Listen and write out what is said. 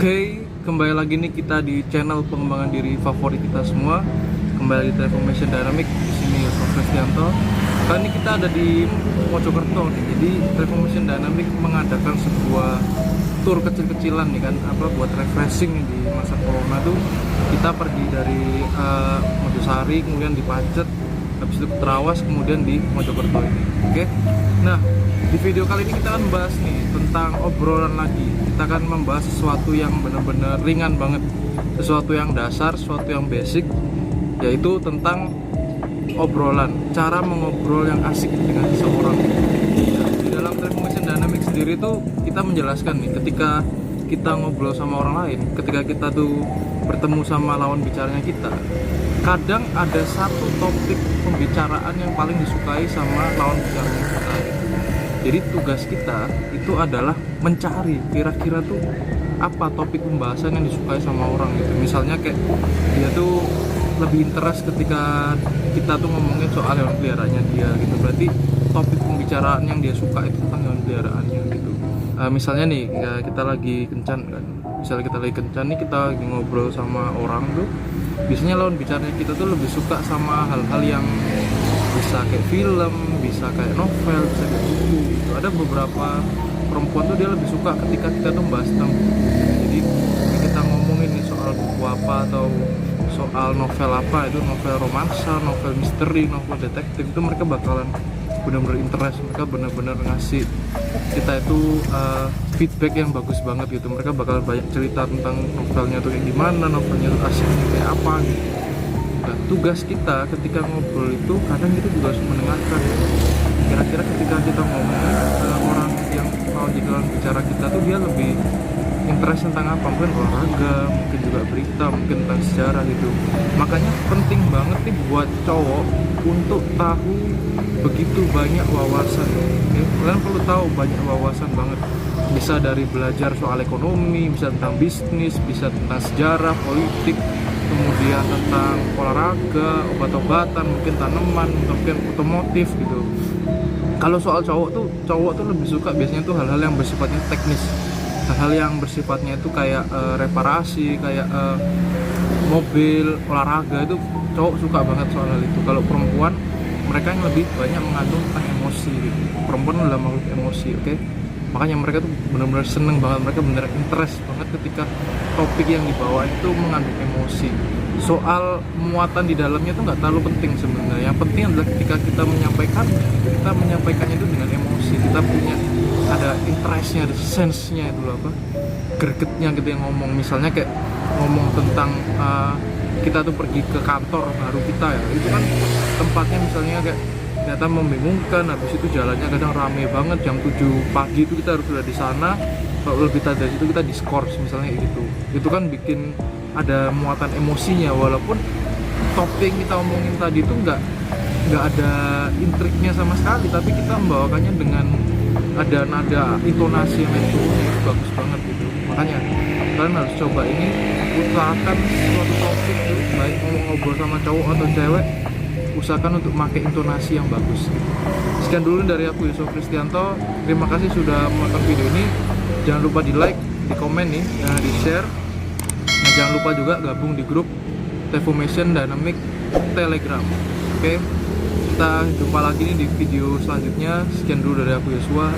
Oke, kembali lagi nih kita di channel pengembangan diri favorit kita semua. Kembali di Transformation Dynamic, di sini Yusuf Kristianto. Kali ini kita ada di Mojokerto nih. Jadi Transformation Dynamic mengadakan sebuah tour kecil-kecilan nih kan, buat refreshing nih di masa corona tuh. Kita pergi dari Mojosari, kemudian di Pacet, habis itu ke Trawas, kemudian di Mojokerto ini. Oke. Nah, di video kali ini kita akan bahas nih tentang obrolan lagi. Kita akan membahas sesuatu yang benar-benar ringan banget, sesuatu yang dasar, sesuatu yang basic, yaitu tentang obrolan, cara mengobrol yang asik dengan seseorang. Di dalam Transformation Dynamic sendiri tuh kita menjelaskan nih, ketika kita ngobrol sama orang lain, ketika kita tuh bertemu sama lawan bicaranya kita, kadang ada satu topik pembicaraan yang paling disukai sama lawan bicaranya kita. Jadi tugas kita itu adalah mencari kira-kira tuh apa topik pembahasan yang disukai sama orang gitu. Misalnya kayak dia tuh lebih interest ketika kita tuh ngomongin soal hewan peliharaannya dia gitu. Berarti topik pembicaraan yang dia suka itu tentang hewan peliharaannya gitu. Misalnya nih ya, kita lagi kencan kan. Misalnya kita lagi kencan nih, kita lagi ngobrol sama orang tuh. Biasanya lawan bicaranya kita tuh lebih suka sama hal-hal yang bisa kayak film, bisa kayak novel, bisa kayak buku gitu. Ada beberapa perempuan tuh dia lebih suka ketika kita tuh membahas tentang buku. Jadi kita ngomongin nih soal buku apa atau soal novel apa, itu novel romansa, novel misteri, novel detektif, itu mereka bakalan benar-benar interest, mereka benar-benar ngasih kita itu feedback yang bagus banget gitu. Mereka bakalan banyak cerita tentang novelnya tuh kayak gimana, novelnya tuh asiknya kayak apa gitu. Nah, tugas kita ketika ngobrol itu kadang kita juga harus mendengarkan. Kira-kira ketika kita ngomongin orang yang mau jadi lawan bicara kita tuh dia lebih interest tentang apa, mungkin olahraga, mungkin juga berita, mungkin tentang sejarah gitu. Makanya penting banget nih buat cowok untuk tahu begitu banyak wawasan. Ya, kalian perlu tahu banyak wawasan banget. Bisa dari belajar soal ekonomi, bisa tentang bisnis, bisa tentang sejarah, politik, kemudian tentang olahraga, obat-obatan, mungkin tanaman, mungkin otomotif gitu. Kalau soal cowok tuh lebih suka biasanya tuh hal-hal yang bersifatnya teknis, hal-hal yang bersifatnya itu kayak reparasi, kayak mobil, olahraga, itu cowok suka banget soal hal itu. Kalau perempuan, mereka yang lebih banyak mengandung tentang emosi gitu. Perempuan adalah makhluk emosi, oke? Makanya mereka tuh benar-benar seneng banget, mereka benar interest banget ketika topik yang dibawa itu mengandung emosi. Soal muatan di dalamnya tuh nggak terlalu penting sebenarnya. Yang penting adalah ketika kita menyampaikannya itu dengan emosi. Kita punya ada interestnya, ada sense-nya itu loh, gregetnya gitu yang ngomong. Misalnya kayak ngomong tentang kita tuh pergi ke kantor baru kita ya, itu kan tempatnya misalnya kayak ternyata membingungkan, habis itu jalannya kadang rame banget, jam 7 pagi itu kita harus sudah di sana, kalau lebih dari itu kita diskors misalnya gitu. Itu kan bikin ada muatan emosinya, walaupun topik yang kita omongin tadi itu nggak ada intriknya sama sekali, tapi kita membawakannya dengan ada nada intonasi yang turunnya itu bagus banget gitu. Makanya kalian harus coba ini, usahakan suatu topik itu, baik ngobrol sama cowok atau cewek, usahakan untuk pakai intonasi yang bagus gitu. Sekian dulu dari aku, Yusuf Kristianto. Terima kasih sudah menonton video ini. Jangan lupa di like, di komen nih, di share. Nah, jangan lupa juga gabung di grup Transformation Dynamic Telegram. Oke, kita jumpa lagi nih di video selanjutnya. Sekian dulu dari aku, Yosua.